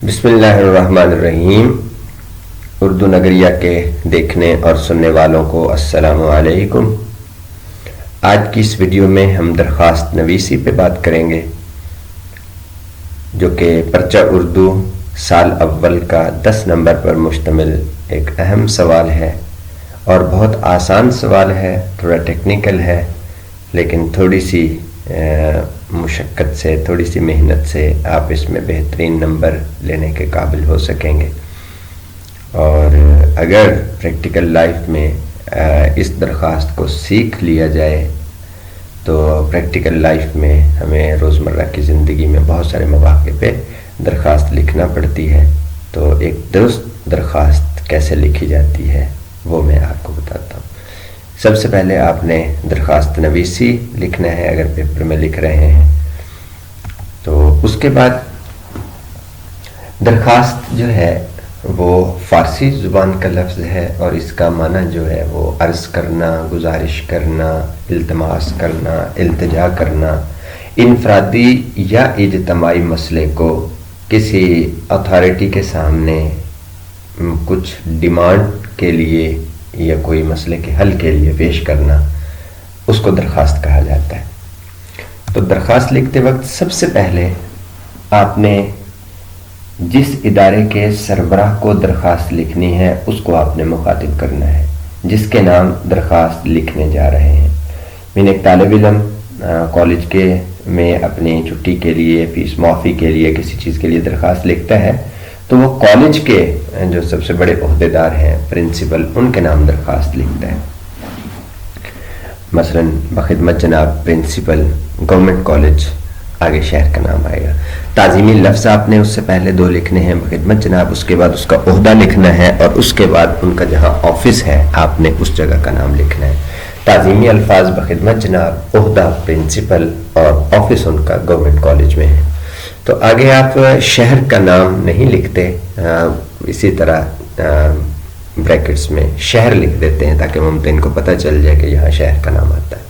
بسم اللہ الرحمن الرحیم۔ اردو نگریہ کے دیکھنے اور سننے والوں کو السلام علیکم۔ آج کی اس ویڈیو میں ہم درخواست نویسی پہ بات کریں گے، جو کہ پرچہ اردو سال اول کا 10 نمبر پر مشتمل ایک اہم سوال ہے اور بہت آسان سوال ہے، تھوڑا ٹیکنیکل ہے، لیکن تھوڑی سی مشقت سے، تھوڑی سی محنت سے آپ اس میں بہترین نمبر لینے کے قابل ہو سکیں گے۔ اور اگر پریکٹیکل لائف میں اس درخواست کو سیکھ لیا جائے تو پریکٹیکل لائف میں ہمیں روزمرہ کی زندگی میں بہت سارے مواقع پہ درخواست لکھنا پڑتی ہے، تو ایک درست درخواست کیسے لکھی جاتی ہے وہ میں آپ کو بتاتا ہوں۔ سب سے پہلے آپ نے درخواست نویسی لکھنا ہے، اگر پیپر میں لکھ رہے ہیں تو اس کے بعد درخواست جو ہے وہ فارسی زبان کا لفظ ہے اور اس کا معنی جو ہے وہ عرض کرنا، گزارش کرنا، التماس کرنا، التجا کرنا، انفرادی یا اجتماعی مسئلے کو کسی اتھارٹی کے سامنے کچھ ڈیمانڈ کے لیے یا کوئی مسئلے کے حل کے لیے پیش کرنا، اس کو درخواست کہا جاتا ہے۔ تو درخواست لکھتے وقت سب سے پہلے آپ نے جس ادارے کے سربراہ کو درخواست لکھنی ہے اس کو آپ نے مخاطب کرنا ہے، جس کے نام درخواست لکھنے جا رہے ہیں۔ میں نے ایک طالب علم کالج کے میں اپنی چھٹی کے لیے، فیس معافی کے لیے، کسی چیز کے لیے درخواست لکھتا ہے تو وہ کالج کے جو سب سے بڑے عہدیدار ہیں، پرنسپل، ان کے نام درخواست لکھتا ہے۔ مثلا بخدمت جناب پرنسپل گورنمنٹ کالج، آگے شہر کا نام آئے گا۔ تعظیمی لفظ آپ نے اس سے پہلے 2 لکھنے ہیں، بخدمت جناب، اس کے بعد اس کا عہدہ لکھنا ہے اور اس کے بعد ان کا جہاں آفس ہے آپ نے اس جگہ کا نام لکھنا ہے۔ تعظیمی الفاظ بخدمت جناب، عہدہ پرنسپل اور آفس ان کا گورنمنٹ کالج میں ہے۔ تو آگے آپ شہر کا نام نہیں لکھتے، اسی طرح بریکٹس میں شہر لکھ دیتے ہیں تاکہ ممتن کو پتہ چل جائے کہ یہاں شہر کا نام آتا ہے۔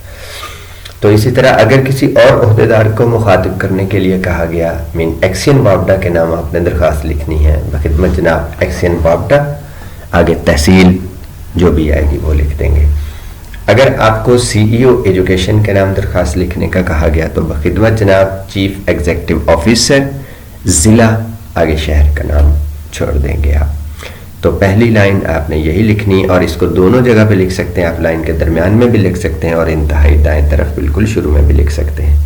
تو اسی طرح اگر کسی اور عہدیدار کو مخاطب کرنے کے لیے کہا گیا، ایکسین وابڈا کے نام آپ نے درخواست لکھنی ہے، بخدمت جناب ایکسین وابڈا، آگے تحصیل جو بھی آئے گی وہ لکھ دیں گے۔ اگر آپ کو سی ای او ایجوکیشن کے نام درخواست لکھنے کا کہا گیا تو بخدمت جناب چیف ایگزیکٹو آفیسر ضلع، آگے شہر کا نام چھوڑ دیں گے آپ۔ تو پہلی لائن آپ نے یہی لکھنی، اور اس کو دونوں جگہ پہ لکھ سکتے ہیں آپ، لائن کے درمیان میں بھی لکھ سکتے ہیں اور انتہائی دائیں طرف بالکل شروع میں بھی لکھ سکتے ہیں۔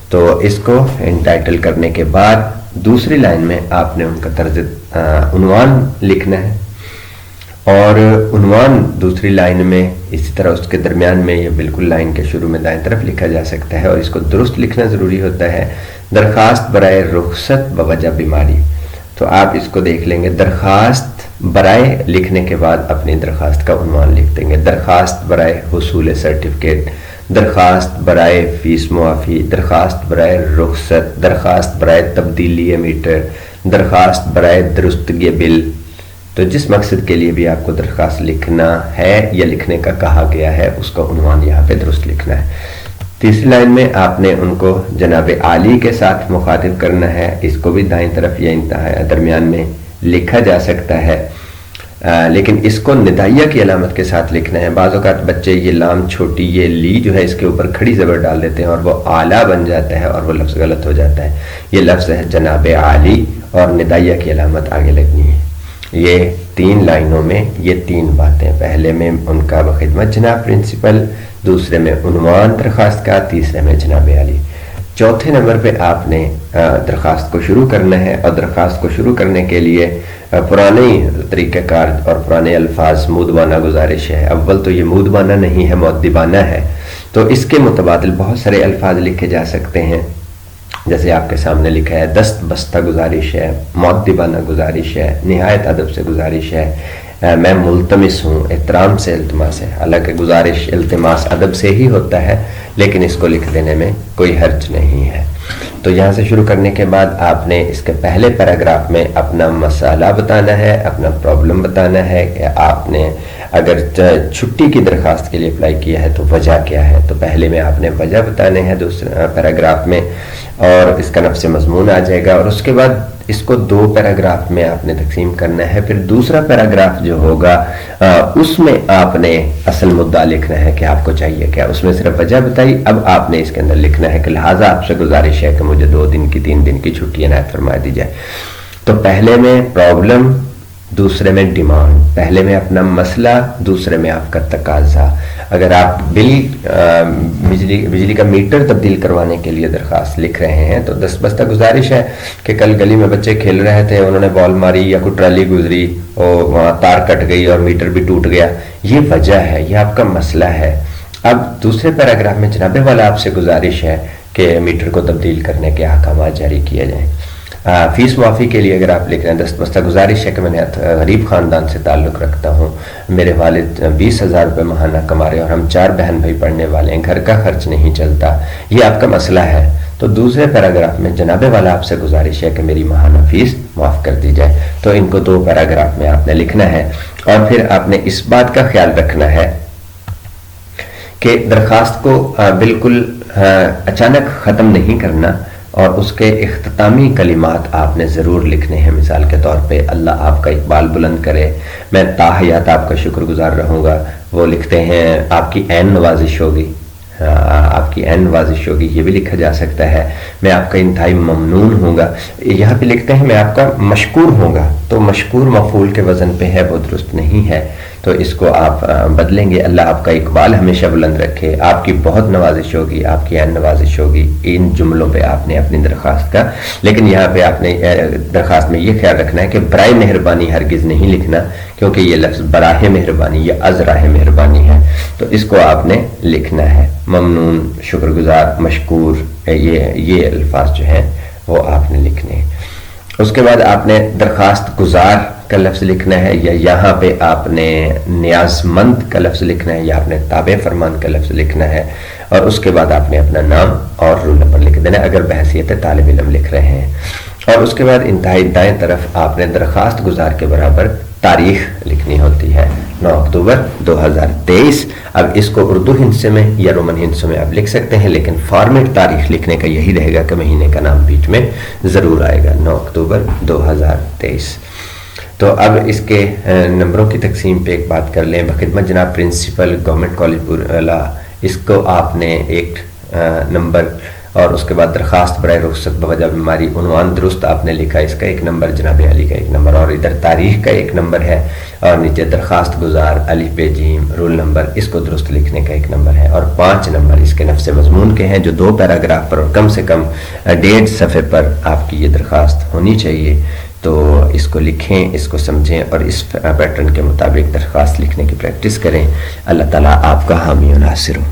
تو اس کو انٹائٹل کرنے کے بعد دوسری لائن میں آپ نے ان کا طرز عنوان لکھنا ہے، اور عنوان دوسری لائن میں اسی طرح اس کے درمیان میں یا بالکل لائن کے شروع میں دائیں طرف لکھا جا سکتا ہے، اور اس کو درست لکھنا ضروری ہوتا ہے۔ درخواست برائے رخصت بوجہ بیماری، تو آپ اس کو دیکھ لیں گے، درخواست برائے لکھنے کے بعد اپنی درخواست کا عنوان لکھ دیں گے۔ درخواست برائے حصول سرٹیفکیٹ، درخواست برائے فیس معافی، درخواست برائے رخصت، درخواست برائے تبدیلی میٹر، درخواست برائے درستگی بل۔ تو جس مقصد کے لیے بھی آپ کو درخواست لکھنا ہے یا لکھنے کا کہا گیا ہے اس کا عنوان یہاں پہ درست لکھنا ہے۔ تیسری لائن میں آپ نے ان کو جناب عالی کے ساتھ مخاطب کرنا ہے، اس کو بھی دائیں طرف یا درمیان میں لکھا جا سکتا ہے، لیکن اس کو ندائیہ کی علامت کے ساتھ لکھنا ہے۔ بعض اوقات بچے یہ لام چھوٹی، یہ لی جو ہے اس کے اوپر کھڑی زبر ڈال دیتے ہیں اور وہ اعلیٰ بن جاتا ہے اور وہ لفظ غلط ہو جاتا ہے۔ یہ لفظ ہے جناب عالی اور ندائیہ کی علامت آگے لگنی ہے۔ یہ 3 لائنوں میں یہ 3 باتیں، پہلے میں ان کا بخدمت جناب پرنسپل، دوسرے میں عنوان درخواست کا، تیسرے میں جناب عالی۔ چوتھے نمبر پہ آپ نے درخواست کو شروع کرنا ہے، اور درخواست کو شروع کرنے کے لیے پرانے طریقہ کار اور پرانے الفاظ مودبانہ گزارش ہے۔ اول تو یہ مودبانہ نہیں ہے، مؤدبانہ ہے، تو اس کے متبادل بہت سارے الفاظ لکھے جا سکتے ہیں، جیسے آپ کے سامنے لکھا ہے، دست بستہ گزارش ہے، مؤدبانہ گزارش ہے، نہایت ادب سے گزارش ہے، میں ملتمس ہوں، احترام سے التماس ہے۔ حالانکہ گزارش، التماس ادب سے ہی ہوتا ہے، لیکن اس کو لکھ دینے میں کوئی حرج نہیں ہے۔ تو یہاں سے شروع کرنے کے بعد آپ نے اس کے پہلے پیراگراف میں اپنا مسئلہ بتانا ہے، اپنا پرابلم بتانا ہے کہ آپ نے اگر چھٹی کی درخواست کے لیے اپلائی کیا ہے تو وجہ کیا ہے، تو پہلے میں آپ نے وجہ بتانے ہیں دوسرے پیراگراف میں، اور اس کا نفس مضمون آ جائے گا، اور اس کے بعد اس کو 2 پیراگراف میں آپ نے تقسیم کرنا ہے. پھر دوسرا پیراگراف جو ہوگا اس میں آپ نے اصل مدعا لکھنا ہے کہ آپ کو چاہیے کیا. اس میں صرف وجہ بتائی، اب آپ نے اس کے اندر لکھنا ہے کہ لہٰذا آپ سے گزارش ہے کہ مجھے 2 دن کی 3 دن کی چھٹی عنایت فرما دی جائے. تو پہلے میں پرابلم، دوسرے میں ڈیمانڈ، پہلے میں اپنا مسئلہ، دوسرے میں آپ کا تقاضا. اگر آپ بجلی کا میٹر تبدیل کروانے کے لیے درخواست لکھ رہے ہیں تو دستبستہ گزارش ہے کہ کل گلی میں بچے کھیل رہے تھے، انہوں نے بال ماری یا کوئی ٹرالی گزری اور وہاں تار کٹ گئی اور میٹر بھی ٹوٹ گیا، یہ وجہ ہے، یہ آپ کا مسئلہ ہے. اب دوسرے پیراگراف میں جناب والا آپ سے گزارش ہے کہ میٹر کو تبدیل کرنے کے احکامات جاری کیے جائیں. فیس معافی کے لیے اگر آپ لکھ رہے ہیں دستبستہ گزارش ہے کہ میں نے غریب خاندان سے تعلق رکھتا ہوں، میرے والد 20,000 روپے ماہانہ کما رہے ہیں اور ہم 4 بہن بھائی پڑھنے والے ہیں، گھر کا خرچ نہیں چلتا، یہ آپ کا مسئلہ ہے. تو دوسرے پیراگراف میں جناب والا آپ سے گزارش ہے کہ میری ماہانہ فیس معاف کر دی جائے. تو ان کو 2 پیراگراف میں آپ نے لکھنا ہے، اور پھر آپ نے اس بات کا خیال رکھنا ہے کہ درخواست کو بالکل اچانک ختم نہیں کرنا، اور اس کے اختتامی کلمات آپ نے ضرور لکھنے ہیں. مثال کے طور پہ اللہ آپ کا اقبال بلند کرے، میں تا حیات آپ کا شکر گزار رہوں گا. وہ لکھتے ہیں آپ کی عین نوازش ہوگی، آپ کی عین نوازش ہوگی، یہ بھی لکھا جا سکتا ہے. میں آپ کا انتہائی ممنون ہوں گا. یہاں پہ لکھتے ہیں میں آپ کا مشکور ہوں گا، تو مشکور مفعول کے وزن پہ ہے، وہ درست نہیں ہے، تو اس کو آپ بدلیں گے. اللہ آپ کا اقبال ہمیشہ بلند رکھے، آپ کی بہت نوازش ہوگی، آپ کی عین نوازش ہوگی. ان جملوں پہ آپ نے اپنی درخواست کا، لیکن یہاں پہ آپ نے درخواست میں یہ خیال رکھنا ہے کہ برائے مہربانی ہرگز نہیں لکھنا، کیونکہ یہ لفظ براہ مہربانی یا ازراہ مہربانی ہے، تو اس کو آپ نے لکھنا ہے. ممنون، شکر گزار، مشکور، یہ الفاظ جو ہیں وہ آپ نے لکھنے ہیں. اس کے بعد آپ نے درخواست گزار کا لفظ لکھنا ہے، یا یہاں پہ آپ نے نیاز مند کا لفظ لکھنا ہے، یا آپ نے تابع فرمان کا لفظ لکھنا ہے، اور اس کے بعد آپ نے اپنا نام اور رول نمبر لکھ دینا اگر بحیثیت طالب علم لکھ رہے ہیں. اور اس کے بعد انتہائی دائیں طرف آپ نے درخواست گزار کے برابر تاریخ لکھنی ہوتی ہے، 9 اکتوبر 2023. اب اس کو اردو ہندسے میں یا رومن ہندسے میں آپ لکھ سکتے ہیں، لیکن فارمیٹ تاریخ لکھنے کا یہی رہے گا کہ مہینے کا نام بیچ میں ضرور آئے گا، 9 اکتوبر 2023. تو اب اس کے نمبروں کی تقسیم پہ ایک بات کر لیں. بخدمت جناب پرنسپل گورنمنٹ کالج پورلا، اس کو آپ نے 1 نمبر، اور اس کے بعد درخواست برائے رخصت بوجہ بیماری، عنوان درست آپ نے لکھا، اس کا 1 نمبر، جناب علی کا 1 نمبر، اور ادھر تاریخ کا 1 نمبر ہے، اور نیچے درخواست گزار الف ب جیم رول نمبر، اس کو درست لکھنے کا 1 نمبر ہے، اور 5 نمبر اس کے نفس مضمون کے ہیں جو 2 پیراگراف پر اور کم سے کم 1.5 صفحے پر آپ کی یہ درخواست ہونی چاہیے. تو اس کو لکھیں، اس کو سمجھیں، اور اس پیٹرن کے مطابق درخواست لکھنے کی پریکٹس کریں. اللہ تعالیٰ آپ کا حامی و ناصر ہو.